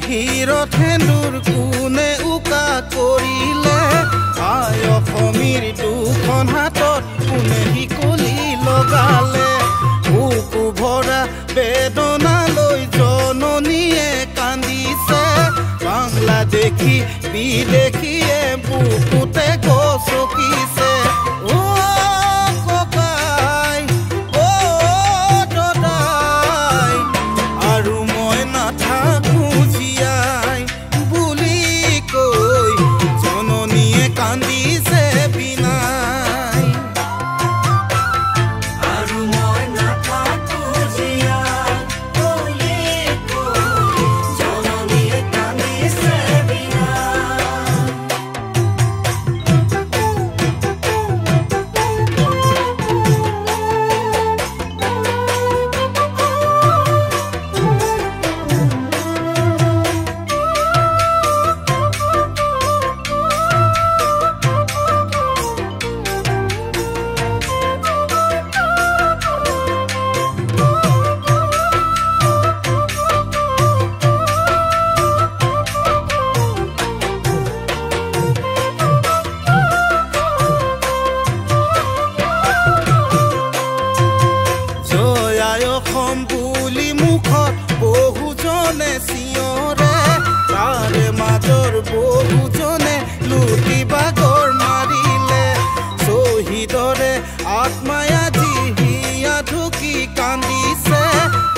হিৰত হেন্দুৰ কোনে উকা কৰিলে আই অসমীৰ দুখন হাতত কোনে শিকলি লগালে বুকু ভৰা বেদনালৈ জননীয়ে কান্দিছে বাংলা দেখি বিদেশীয়ে বুকুতে গছকিছে বহুজনে লুটি বাগৰ মাৰিলে শহীদৰে আত্মাই আজি হিয়া ঢুকি কান্দিছে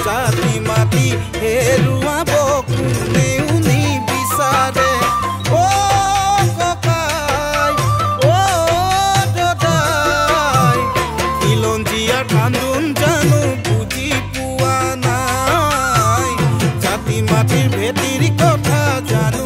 জাতি মাটি হেৰুৱাব কোনেও নিবিচাৰে অ ককাই অ দাদাই খিলঞ্জীয়াৰ কান্দোন জানো বুজি পোৱা নাই জাতি মাটিৰ ভেটিৰ কথা জানো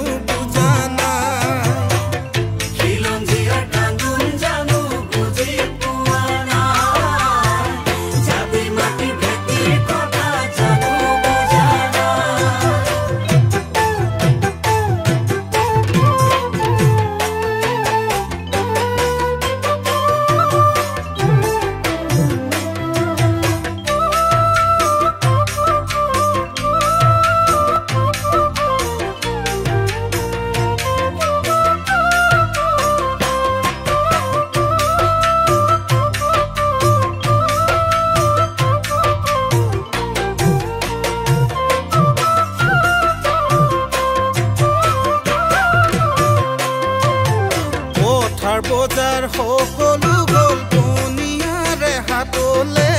বজাৰ সকলো গ'ল দুনিয়াৰে হাতলে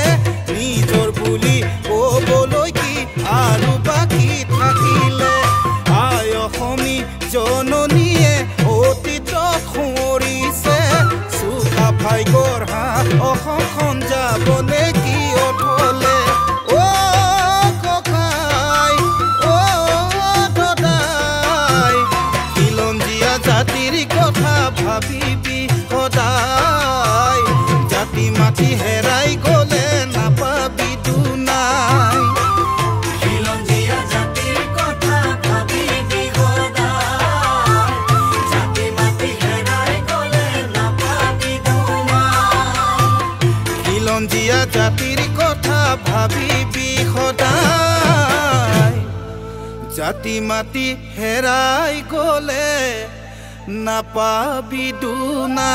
নিজৰ বুলি ক'বলৈ কি আৰু বাকী থাকিলে আই অসমী জননীয়ে অতীতত সোঁৱৰিছে চুকা ফাই গঢ়া অসমখন যাবনে কি অথলে অ ককাই অ দাদাই খিলঞ্জীয়া জাতিৰ কথা ভাবিবি সদায় জাতি মাটি হেৰাই গ'লে নাপাবি দুনাই খিলঞ্জীয়া জাতিৰ কথা ভাবিবি সদায় জাতি মাটি হেৰাই গ'লে নাপাবি দুনাই খিলঞ্জীয়া জাতিৰ কথা ভাবিবি সদায় জাতি মাটি হেৰাই গ'লে নাপাবি দুনা